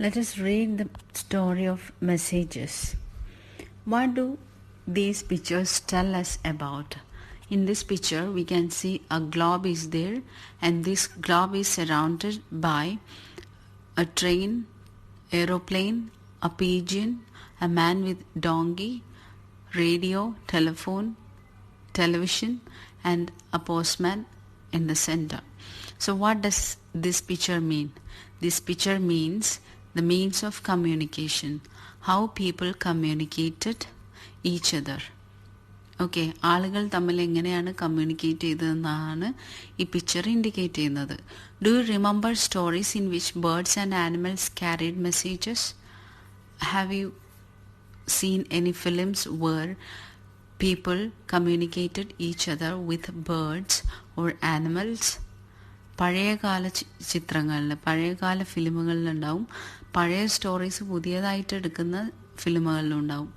Let us read the story of messages. What do these pictures tell us about? In this picture, we can see a globe is there, and this globe is surrounded by a train, aeroplane, a pigeon, a man with donkey, radio, telephone, television, and a postman in the center. So what does this picture mean? This picture means the means of communication, how people communicated each other. Okay, ആളുകൾ തമ്മിൽ എങ്ങനെയാണ് communicate ചെയ്തതെന്നാണ് ഈ picture indicate ചെയ്യുന്നത്. Do you remember stories in which birds and animals carried messages? Have you seen any films where people communicated each other with birds or animals? പഴയകാല ചിത്രങ്ങളിൽ, പഴയകാല ഫിലിമുകളിലുണ്ടാവും, പഴയ സ്റ്റോറീസ് പുതിയതായിട്ട് എടുക്കുന്ന ഫിലിമുകളിലുണ്ടാവും.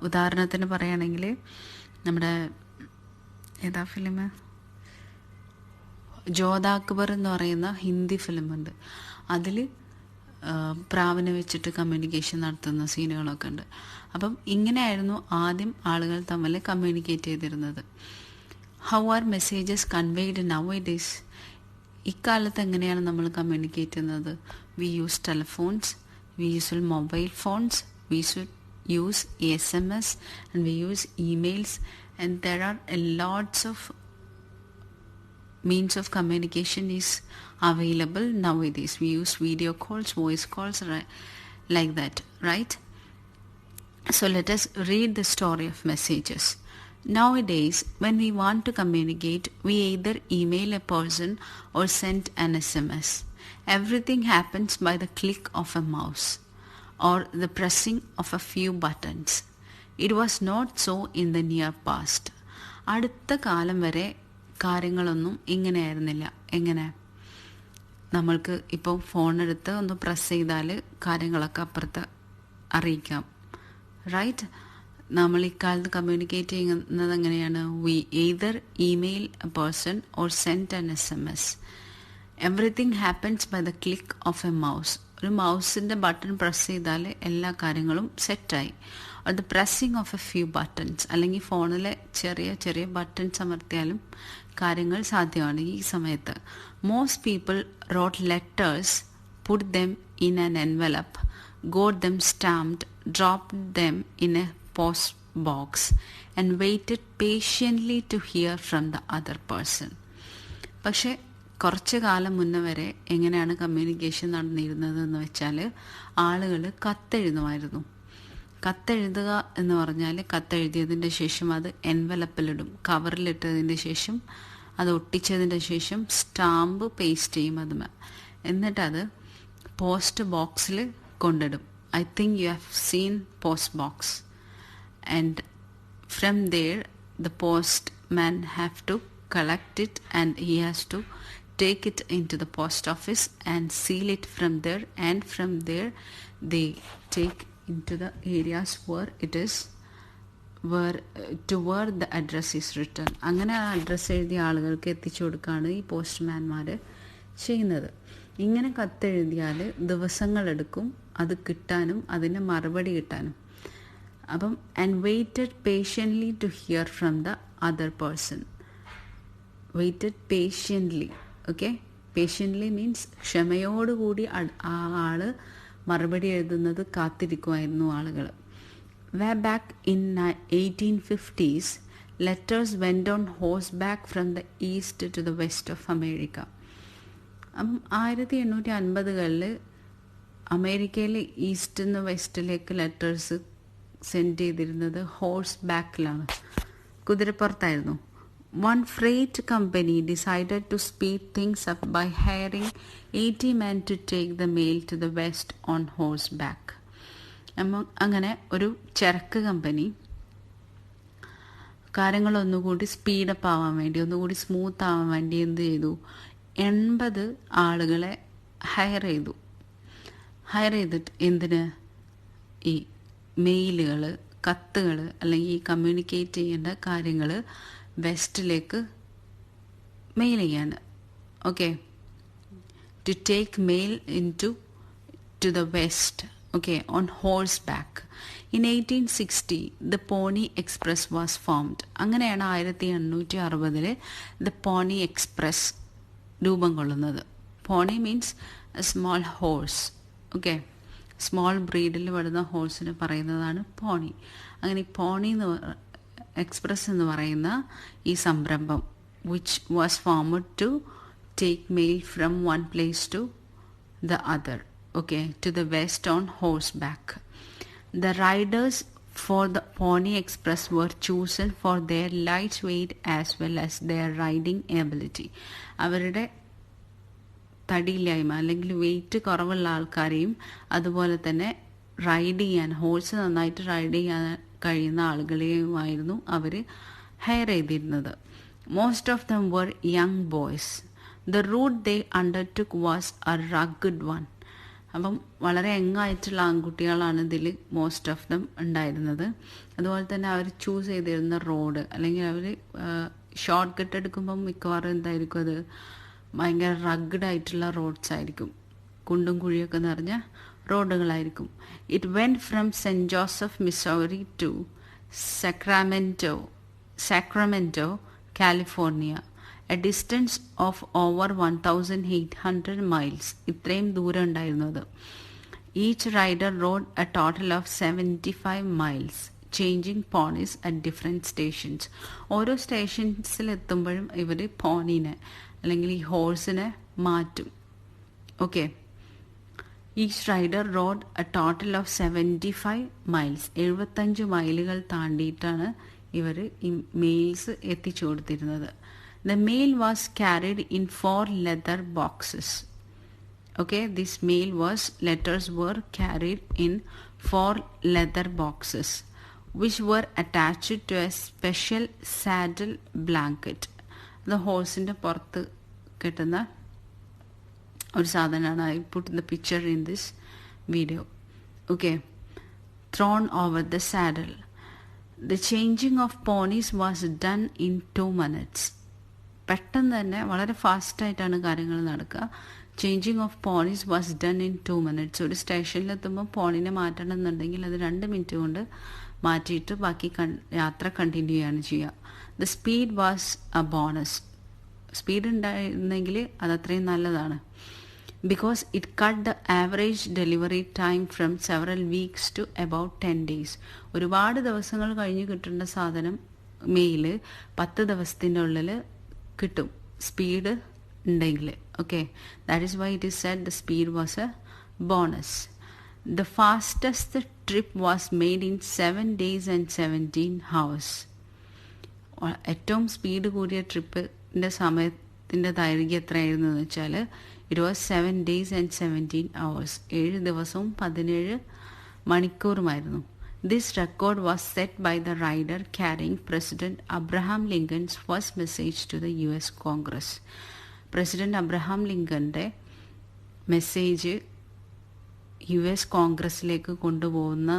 ഉദാഹരണത്തിന് പറയുകയാണെങ്കിൽ നമ്മുടെ ഏതാ ഫിലിം, ജോധ അക്ബർ എന്ന് പറയുന്ന ഹിന്ദി ഫിലിമുണ്ട്. അതിൽ പ്രാവിനെ വെച്ചിട്ട് കമ്മ്യൂണിക്കേഷൻ നടത്തുന്ന സീനുകളൊക്കെ ഉണ്ട്. അപ്പം ഇങ്ങനെയായിരുന്നു ആദ്യം ആളുകൾ തമ്മിൽ കമ്മ്യൂണിക്കേറ്റ് ചെയ്തിരുന്നത്. How are messages conveyed now it is? ഇക്കാലത്ത് എങ്ങനെയാണ് നമ്മൾ കമ്മ്യൂണിക്കേറ്റ് ചെയ്യുന്നത്? We use telephones, we use mobile phones, we use SMS, and we use emails, and there are lots of means of communication is available nowadays. We use video calls, voice calls, like that, right? So let us read the story of messages. Nowadays, when we want to communicate, we either email a person or send an SMS. Everything happens by the click of a mouse or the pressing of a few buttons. It was not so in the near past. അടുത്ത കാലം വരെ കാര്യങ്ങളൊന്നും ഇങ്ങനെയായിരുന്നില്ല. എങ്ങനെ? നമ്മൾക്ക് ഇപ്പോൾ ഫോണെടുത്ത് ഒന്ന് press ചെയ്താൽ കാര്യങ്ങളൊക്കെ അപ്പുറത്ത് അറിയിക്കാം, റൈറ്റ്? നമ്മൾ ഇക്കാലത്ത് കമ്മ്യൂണിക്കേറ്റ് ചെയ്യുന്നത് എങ്ങനെയാണ്? We either email a person or send an SMS. Everything happens by the click of a mouse. ഒരു മൗസിൻ്റെ ബട്ടൺ പ്രസ് ചെയ്താൽ എല്ലാ കാര്യങ്ങളും സെറ്റായി. Or the pressing of a few buttons, അല്ലെങ്കിൽ ഫോണിലെ ചെറിയ ചെറിയ ബട്ടൺസ് അമർത്തിയാലും കാര്യങ്ങൾ സാധ്യമാണ് ഈ സമയത്ത്. Most people wrote letters, put them in an envelope, got them stamped, dropped them in a post box and waited patiently to hear from the other person. പക്ഷേ കുറച്ച് കാലം മുന്നേ വരെ എങ്ങനെയാണ് കമ്മ്യൂണിക്കേഷൻ നടന്നിരുന്നതെന്ന് വെച്ചാൽ ആളുകൾ കത്തെഴുതുമായിരുന്നു. കത്തെഴുതുക എന്ന് പറഞ്ഞാൽ കത്തെഴുതിയതിൻ്റെ ശേഷം അത് എൻവലപ്പിലിടും, കവറിലിട്ടതിൻ്റെ ശേഷം അത് ഒട്ടിച്ചതിൻ്റെ ശേഷം സ്റ്റാമ്പ് പേസ്റ്റ് ചെയ്യും അതുമേ, എന്നിട്ടത് പോസ്റ്റ് ബോക്സിൽ കൊണ്ടിടും. I think you have seen post box. And from there the postman have to collect it, and he has to take it into the post office and seal it from there, and from there they take into the areas where it is where the address is written. അങ്ങനെ ആ address എഴുതിയ ആളുകൾക്ക് എത്തിച്ചു കൊടുക്കുകയാണ് ഈ പോസ്റ്റ്മാൻമാർ ചെയ്യുന്നത്. ഇങ്ങനെ കത്തെഴുതിയാൽ ദിവസങ്ങളെടുക്കും അത് കിട്ടാനും അതിൻ്റെ മറുപടി കിട്ടാനും. അപ്പം and waited patiently to hear from the other person. Waited patiently, okay? Patiently means ക്ഷമയോടുകൂടി ആ ആൾ മറുപടി എഴുതുന്നത് കാത്തിരിക്കുമായിരുന്നു ആളുകൾ. Back in 1850s, letters went on horseback from the east to the west of America. അപ്പം 1850കളിൽ അമേരിക്കയിൽ ഈസ്റ്റിൽ നിന്ന് വെസ്റ്റിലേക്ക് ലെറ്റേഴ്സ് സെൻഡ് ചെയ്തിരുന്നത് ഹോഴ്സ് ബാക്കിലാണ്, കുതിരപ്പുറത്തായിരുന്നു. One freight company decided to speed things up by hiring 80 men to take the mail to the west on horseback. അങ്ങനെ ഒരു ചരക്ക് കമ്പനി കാര്യങ്ങളൊന്നുകൂടി സ്പീഡപ്പ് ആവാൻ വേണ്ടി, ഒന്നുകൂടി സ്മൂത്ത് ആവാൻ വേണ്ടി എന്ത് ചെയ്തു? 80 ആളുകളെ ഹയർ ചെയ്തിട്ട് എന്തിന്? ഈ മെയിലുകൾ, കത്തുകൾ, അല്ലെങ്കിൽ ഈ കമ്മ്യൂണിക്കേറ്റ് ചെയ്യേണ്ട കാര്യങ്ങൾ വെസ്റ്റിലേക്ക് മെയിൽ ചെയ്യാൻ. Okay, to take mail in to to the west, okay, on horseback. In 1860, the Pony Express was formed. അങ്ങനെയാണ് 1860 the Pony Express രൂപം കൊള്ളുന്നത്. Pony means a small horse, okay, small ബ്രീഡിൽ വരുന്ന ഹോഴ്സിന് പറയുന്നതാണ് പോണി. അങ്ങനെ പോണി എക്സ്പ്രസ് എന്ന് പറയുന്ന ഈ സംരംഭം which was formed to take mail from one place to the other, okay, to the west on horseback. The riders for the Pony Express were chosen for their light weight as well as their riding ability. അവരുടെ തടിയില്ലായ്മ അല്ലെങ്കിൽ wait കുറവുള്ള ആൾക്കാരെയും അതുപോലെ തന്നെ ride ചെയ്യാൻ horse നന്നായിട്ട് ride ചെയ്യാൻ കഴിയുന്ന ആളുകളെയുമായിരുന്നു അവർ ഹയർ ചെയ്തിരുന്നത്. Most of them were young boys. The route they undertook was a rugged one. അപ്പം വളരെ യങ്ങായിട്ടുള്ള ആൺകുട്ടികളാണ് ഇതിൽ മോസ്റ്റ് ഓഫ് ദം ഉണ്ടായിരുന്നത്. അതുപോലെ തന്നെ അവർ ചൂസ് ചെയ്തിരുന്ന റോഡ് അല്ലെങ്കിൽ അവർ ഷോർട്ട് കട്ട് എടുക്കുമ്പം മിക്കവാറും എന്തായിരിക്കും, അത് ഭയങ്കര റഗ്ഗഡ് ആയിട്ടുള്ള റോഡ്സ് ആയിരിക്കും, കുണ്ടും കുഴിയൊക്കെ നിറഞ്ഞ റോഡുകളായിരിക്കും. It went from Saint Joseph Missouri to Sacramento California, a distance of over 1800 miles. ഇത്രയും ദൂരം ഉണ്ടായിരുന്നത്. Each rider rode a total of 75 miles, changing ponies at different stations. ഓരോ സ്റ്റേഷൻസിലെത്തുമ്പോഴും ഇവർ പോണീനെ അല്ലെങ്കിൽ ഈ ഹോഴ്സിനെ മാറ്റും. Okay, each rider rode a total of 75 miles, 75 മൈലുകൾ താണ്ടിയിട്ടാണ് ഇവർ ഈ മെയിൽസ് എത്തിച്ചു കൊടുത്തിരുന്നത്. The mail was carried in 4 leather boxes. Okay, this letters were carried in 4 leather boxes which were attached to a special saddle blanket. The horseന്റെ പുറത്ത് കെട്ടുന്ന ഒരു സാധനമാണ്. I put the picture in this video. Okay, thrown over the saddle. The changing of ponies was done in 2 minutes. പെട്ടെന്ന് തന്നെ വളരെ ഫാസ്റ്റായിട്ടാണ് കാര്യങ്ങൾ നടക്കുക. Changing of ponies was done in 2 minutes. ഒരു സ്റ്റേഷനിലെത്തുമ്പോൾ പോണീനെ മാറ്റണം എന്നുണ്ടെങ്കിൽ അത് 2 മിനിറ്റ് കൊണ്ട് മാറ്റിയിട്ട് ബാക്കി യാത്ര കണ്ടിന്യൂ ചെയ്യാണ് ചെയ്യുക. The speed was a bonus. Speed ഉണ്ടായിരുന്നെങ്കിൽ അതത്രയും നല്ലതാണ്. Because it cut the average delivery time from several weeks to about 10 days. ഒരുപാട് ദിവസങ്ങൾ കഴിഞ്ഞ് കിട്ടേണ്ട സാധനം മെയിൽ 10 ദിവസത്തിൻ്റെ ഉള്ളിൽ കിട്ടും, സ്പീഡ് ഉണ്ടെങ്കിൽ. Okay, that is why it is said the speed was a bonus. The fastest trip was made in 7 days and 17 hours. ഏറ്റവും സ്പീഡ് കൂടിയ ട്രിപ്പിൻ്റെ സമയത്തിൻ്റെ ദൈർഘ്യം എത്രയായിരുന്നു എന്ന് വെച്ചാൽ it was 7 days and 17 hours. 7 ദിവസവും 17 മണിക്കൂറുമായിരുന്നു. This record was set by the rider carrying President Abraham Lincoln's first message to the US Congress. President Abraham Lincoln's message US കോൺഗ്രസ്സിലേക്ക് കൊണ്ടുപോകുന്ന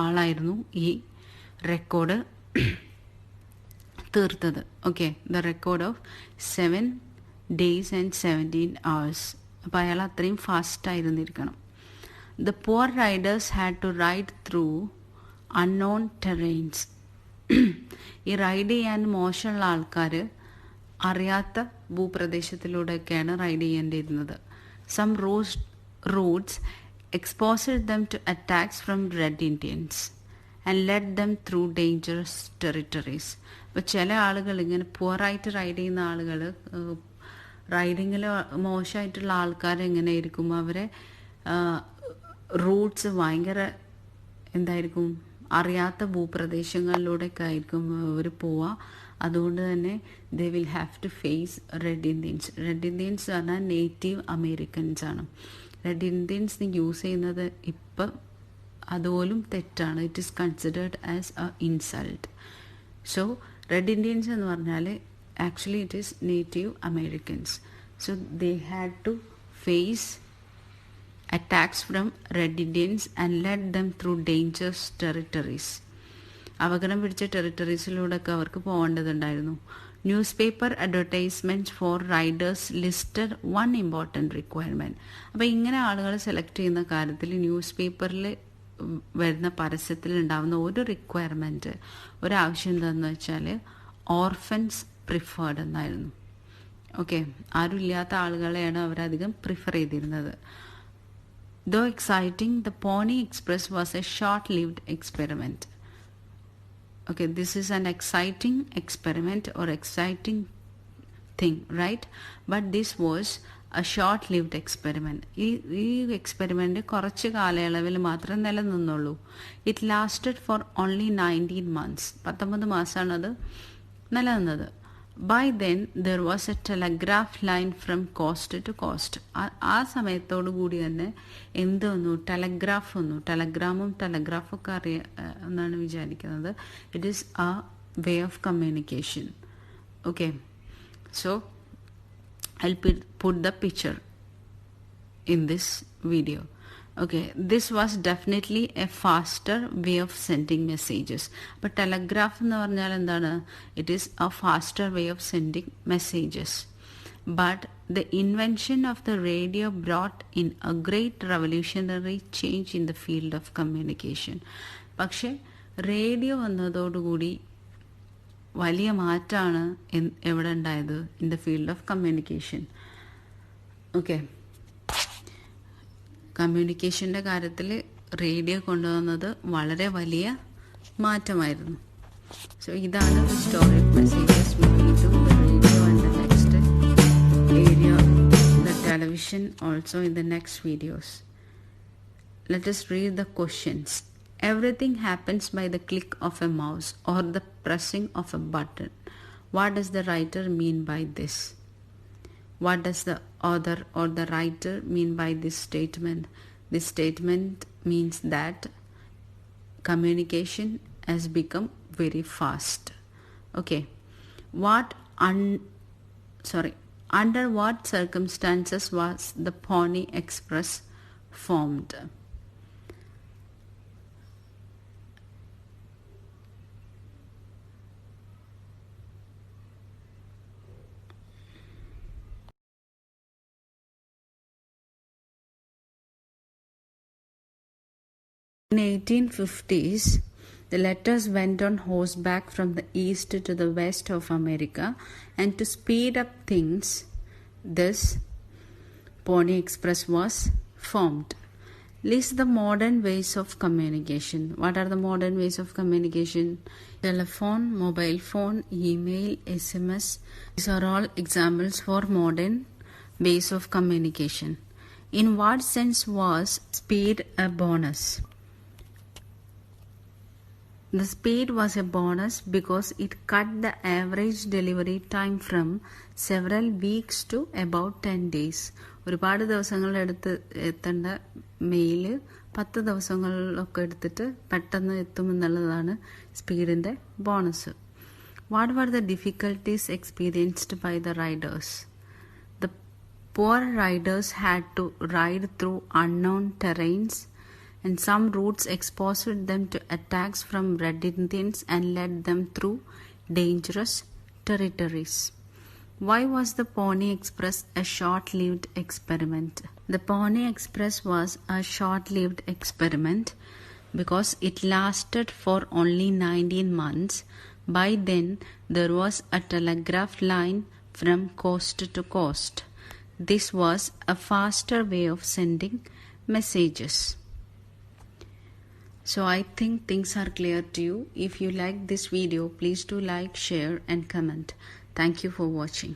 ആളായിരുന്നു ഈ റെക്കോർഡ് തീർത്തത്. Okay, the record of 7 days and 17 hours. അപ്പോൾ അയാൾ അത്രയും ഫാസ്റ്റായിരുന്നിരിക്കണം. The poor riders had to ride through unknown terrains. ഈ ride ചെയ്യാൻ മോശമുള്ള ആൾക്കാർ അറിയാത്ത ഭൂപ്രദേശത്തിലൂടെയൊക്കെയാണ് ride ചെയ്യേണ്ടിയിരുന്നത്. Some routes exposed them to attacks from Red Indians and led them through dangerous territories. അപ്പോൾ ചില ആളുകൾ ഇങ്ങനെ പുവറായിട്ട് റൈഡ് ചെയ്യുന്ന ആളുകൾ, റൈഡിങ്ങിൽ മോശമായിട്ടുള്ള ആൾക്കാരെങ്ങനെ ഇരിക്കും, അവരെ റൂട്ട്സ് ഭയങ്കര എന്തായിരിക്കും, അറിയാത്ത ഭൂപ്രദേശങ്ങളിലൂടെയൊക്കെ ആയിരിക്കും അവർ പോവുക. അതുകൊണ്ട് തന്നെ they will have to face red Indians. Red Indians പറഞ്ഞാൽ നേറ്റീവ് അമേരിക്കൻസ് ആണ്. റെഡ് ഇന്ത്യൻസ് യൂസ് ചെയ്യുന്നത് ഇപ്പം അതുപോലും തെറ്റാണ്. It is considered as a insult. So red Indians എന്ന് പറഞ്ഞാൽ actually it is native Americans. So they had to face attacks from Red Indians and led them through dangerous territories. അപകടം പിടിച്ച ടെറിട്ടറീസിലൂടെയൊക്കെ അവർക്ക് പോകേണ്ടതുണ്ടായിരുന്നു. Newspaper advertisements for riders listed one important requirement. അപ്പോൾ ഇങ്ങനെ ആളുകൾ select ചെയ്യുന്ന കാര്യത്തിൽ ന്യൂസ് പേപ്പറിൽ വരുന്ന പരസ്യത്തിൽ ഉണ്ടാകുന്ന ഒരു റിക്വയർമെൻറ്റ്, ഒരാവശ്യം എന്താണെന്ന് വെച്ചാൽ ഓർഫൻസ് പ്രിഫേർഡ് എന്നായിരുന്നു. ഓക്കെ, ആരും ഇല്ലാത്ത ആളുകളെയാണ് അവരധികം പ്രിഫർ ചെയ്തിരുന്നത്. Though exciting, the Pony Express was a short-lived experiment. Okay, this is an exciting experiment or exciting thing, right? But this was a short-lived experiment. ഈ എക്സ്പെരിമെൻറ്റ് കുറച്ച് കാലയളവിൽ മാത്രമേ നിലനിന്നുള്ളൂ. It lasted for only 19 months. 19 മാസമാണ് അത് നിലനിന്നത്. By then, there was a telegraph line from coast to coast. ആ സമയത്തോടു കൂടി തന്നെ എന്ത് വന്നു? ടെലഗ്രാഫ് വന്നു. ടെലഗ്രാമും ടെലഗ്രാഫൊക്കെ എന്നാണ് വിചാരിക്കുന്നത്. It is a way of communication. Okay, so I'll put the picture in this video. Okay, this was definitely a faster way of sending messages. But telegraph എന്ന് പറഞ്ഞാൽ എന്താണ്? It is a faster way of sending messages. But the invention of the radio brought in a great revolutionary change in the field of communication. പക്ഷേ radio വന്നതോടുകൂടി വലിയ മാറ്റമാണ് എവിടെ ഉണ്ടായത്? In the field of communication. Okay, കമ്മ്യൂണിക്കേഷൻ്റെ കാര്യത്തിൽ radio കൊണ്ടുവന്നത് വളരെ വലിയ മാറ്റമായിരുന്നു. സോ ഇതാണ് the story of messages moving to the radio and the next area, the television also in the next videos. Let us read the questions. Everything happens by the click of a mouse or the pressing of a button. What does the writer mean by this? What does the author or the writer mean by this statement? This statement means that communication has become very fast. Okay. Under what circumstances was the Pony Express formed? In 1850s, the letters went on horseback from the east to the west of America, and to speed up things, this Pony Express was formed. List the modern ways of communication. What are the modern ways of communication? Telephone, mobile phone, email, SMS. These are all examples for modern ways of communication. In what sense was speed a bonus? The speed was a bonus because it cut the average delivery time from several weeks to about 10 days. ഒരുപാട് ദിവസങ്ങളെടുത്ത് എത്തേണ്ട mail 10 ദിവസങ്ങളിലൊക്കെ എടുത്തിട്ട് പെട്ടെന്ന് എത്തുമെന്നുള്ളതാണ് സ്പീഡിൻ്റെ bonus. What were the difficulties experienced by the riders? The poor riders had to ride through unknown terrains, and some routes exposed them to attacks from Red Indians and led them through dangerous territories. Why was the Pony Express a short-lived experiment? The Pony Express was a short-lived experiment because it lasted for only 19 months. By then, there was a telegraph line from coast to coast. This was a faster way of sending messages. So I think things are clear to you. If you like this video, please do like, share and comment. Thank you for watching.